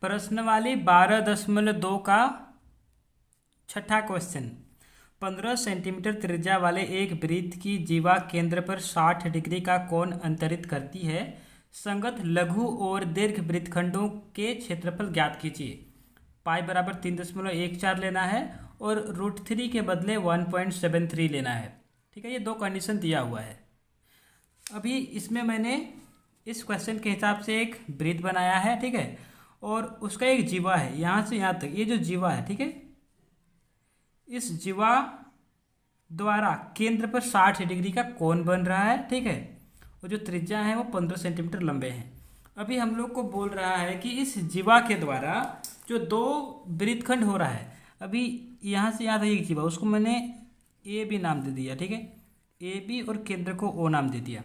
प्रश्नवाली 12.2 का छठा question. 15 centimetre त्रिज्या वाले एक वृत्त की जीवा केंद्र पर 60 डिग्री का कोण अंतरित करती है। संगत लघु और दीर्घ वृत्तखंडों के क्षेत्रफल ज्ञात कीजिए। पाई बराबर 3.14 लेना है और √3 के बदले 1.73 लेना है। ठीक है, ये दो कंडीशन दिया हुआ है। अभी इसमें मैंने इस क्वेश्चन के हिसाब से एक वृत्त बनाया है, ठीक है, और उसका एक जीवा है यहाँ से यहाँ तक। ये जो जीवा है, ठीक है, इस जीवा द्वारा केंद्र पर 60 डिग्री का कोण बन रहा है, ठीक है, और जो त्रिज्या है वो 15 सेंटीमीटर लंबे हैं। अभी हम लोग को बोल रहा है कि इस जीवा के द्वारा जो दो वृत्तखंड हो रहा है, अभी यहाँ से यहाँ तक एक जीवा, उसको मैंने ए बी नाम दे दिया, ठीक है, ए बी, और केंद्र को ओ नाम दे दिया।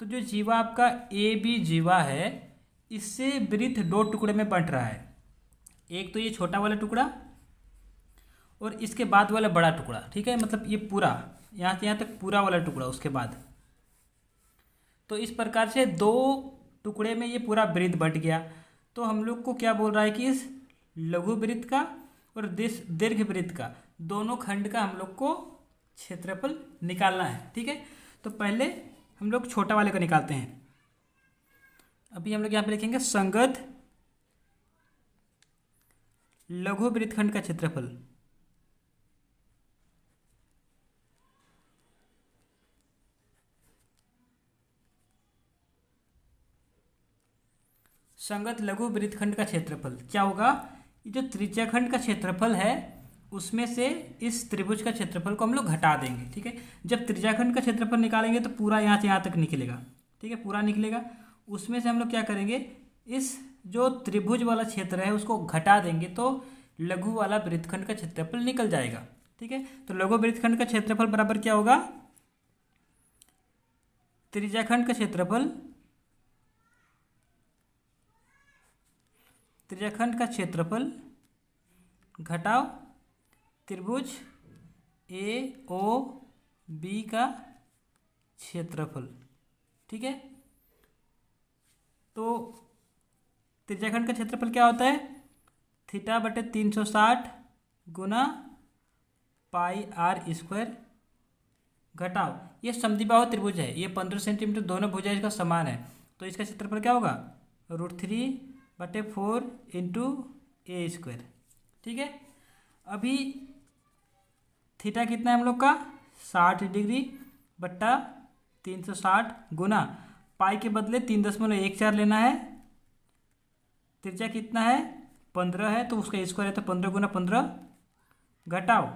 तो जो जीवा आपका ए बी जीवा है, इससे वृत्त दो टुकड़े में बंट रहा है। एक तो ये छोटा वाला टुकड़ा और इसके बाद वाला बड़ा टुकड़ा, ठीक है, मतलब ये पूरा यहाँ से यहाँ तक पूरा वाला टुकड़ा, उसके बाद। तो इस प्रकार से दो टुकड़े में ये पूरा वृत्त बंट गया। तो हम लोग को क्या बोल रहा है कि इस लघु वृत्त का और दीर्घ वृत्त का दोनों खंड का हम लोग को क्षेत्रफल निकालना है। ठीक है, तो पहले हम लोग छोटा वाले का निकालते हैं। अभी हम लोग यहाँ पे लिखेंगे संगत लघु वृत्तखंड का क्षेत्रफल। संगत लघु वृत्तखंड का क्षेत्रफल क्या होगा? ये जो त्रिज्याखंड का क्षेत्रफल है उसमें से इस त्रिभुज का क्षेत्रफल को हम लोग घटा देंगे। ठीक है, जब त्रिज्याखंड का क्षेत्रफल निकालेंगे तो पूरा यहाँ से यहाँ तक निकलेगा। ठीक है, पूरा निकलेगा। उसमें से हम लोग क्या करेंगे, इस जो त्रिभुज वाला क्षेत्र है उसको घटा देंगे तो लघु वाला वृत्तखंड का क्षेत्रफल निकल जाएगा। ठीक है, तो लघु वृत्तखंड का क्षेत्रफल बराबर क्या होगा? त्रिज्याखंड का क्षेत्रफल, त्रिज्याखंड का क्षेत्रफल घटाओ त्रिभुज ए ओ बी का क्षेत्रफल। ठीक है, तो त्रिज्याखंड का क्षेत्रफल क्या होता है? थीटा बटे 360 गुना पाई आर स्क्वायर घटाओ, ये समद्विबाहु त्रिभुज है, ये 15 सेंटीमीटर दोनों भुजा इसका समान है, तो इसका क्षेत्रफल क्या होगा? √3/4 इंटू ए स्क्वायर। ठीक है, अभी थीटा कितना है हम लोग का? 60 डिग्री बट्टा 360 गुना पाई के बदले 3.14 लेना है। त्रिज्या कितना है? 15 है, तो उसका स्क्वायर है, तो 15 गुना 15 घटाओ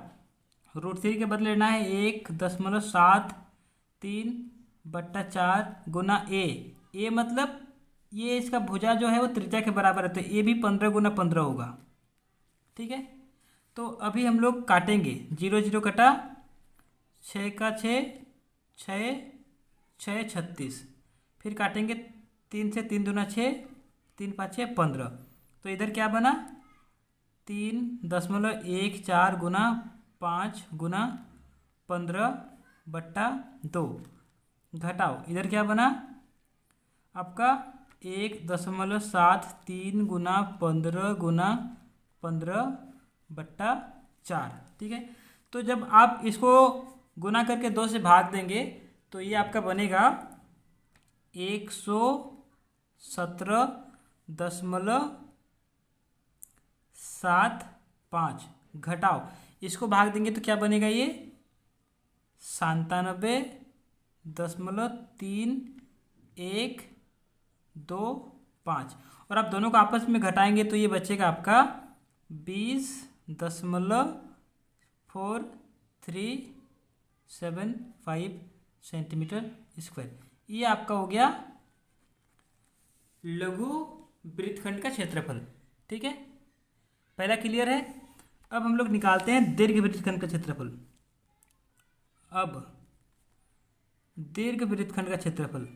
√3 के बदले लेना है 1.73/4 गुना ए मतलब ये इसका भुजा जो है वो त्रिज्या के बराबर है, तो ए भी 15 गुना 15 होगा। ठीक है, तो अभी हम लोग काटेंगे, 0 0 कटा, 6 का 6 6 6 36, फिर काटेंगे 3 से 3 दूना 6, 3 5 6 15, तो इधर क्या बना? 3.14 गुना 5 गुना 15/2 घटाओ, इधर क्या बना आपका? 1.73 गुना 15 गुना 15/4। ठीक है, तो जब आप इसको गुना करके 2 से भाग देंगे तो ये आपका बनेगा 117.75 घटाओ, इसको भाग देंगे तो क्या बनेगा? ये 97.3125, और आप दोनों को आपस में घटाएंगे तो ये बचेगा आपका 20.4375 सेंटीमीटर स्क्वायर। ये आपका हो गया लघु वृत्तखंड का क्षेत्रफल। ठीक है, पहला क्लियर है। अब हम लोग निकालते हैं दीर्घ वृत्तखंड का क्षेत्रफल। अब दीर्घ वृत्तखंड का क्षेत्रफल,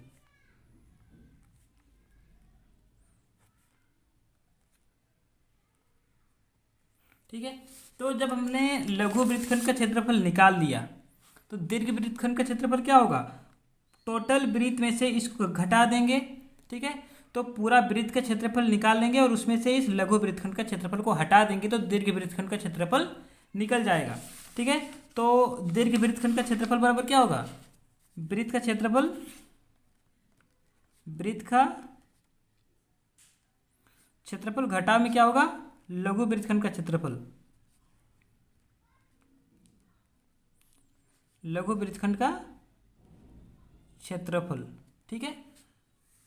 ठीक है, तो जब हमने लघु वृत्तखंड का क्षेत्रफल निकाल लिया तो दीर्घ वृत्तखंड का क्षेत्रफल क्या होगा? टोटल वृत्त में से इसको घटा देंगे। ठीक है, तो पूरा वृत्त का क्षेत्रफल निकाल लेंगे और उसमें से इस लघु वृत्तखंड का क्षेत्रफल को हटा देंगे तो दीर्घ वृत्तखंड का क्षेत्रफल निकल जाएगा। ठीक है, तो दीर्घ वृत्तखंड का क्षेत्रफल बराबर क्या होगा, वृत्त का क्षेत्रफल, वृत्त का क्षेत्रफल घटा में क्या होगा, लघु वृत्तखंड का क्षेत्रफल, लघु वृत्तखंड का क्षेत्रफल। ठीक है,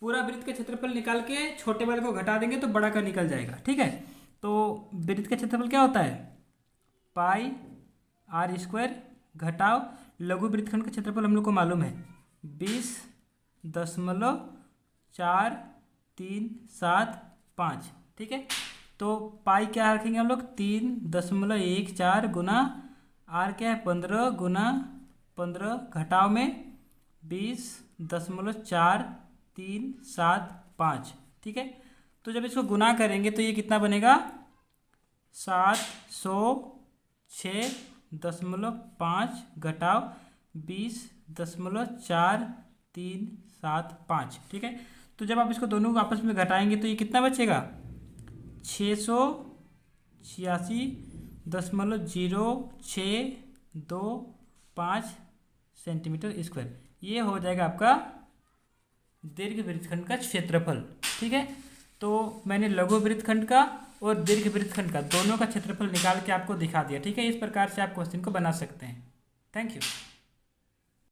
पूरा वृत्त का क्षेत्रफल निकाल के छोटे वाले को घटा देंगे तो बड़ा का निकल जाएगा। ठीक है, तो वृत्त का क्षेत्रफल क्या होता है, पाई आर स्क्वायर घटाओ लघु वृत्तखंड का क्षेत्रफल हम लोग को मालूम है 20.437 ठीक है, तो पाई क्या रखेंगे हम लोग 3.14 गुना आर क्या है 15 गुना 15 घटाव में 20.4375। ठीक है, तो जब इसको गुना करेंगे तो ये कितना बनेगा 706.5 घटाव 20.4375। ठीक है, तो जब आप इसको दोनों को आपस में घटाएंगे तो ये कितना बचेगा 686.0625 सेंटीमीटर स्क्वायर। ये हो जाएगा आपका दीर्घ वृत्तखंड का क्षेत्रफल। ठीक है, तो मैंने लघु वृत्तखंड का और दीर्घ वृत्तखंड का दोनों का क्षेत्रफल निकाल के आपको दिखा दिया। ठीक है, इस प्रकार से आप क्वेश्चन को बना सकते हैं। Thank you.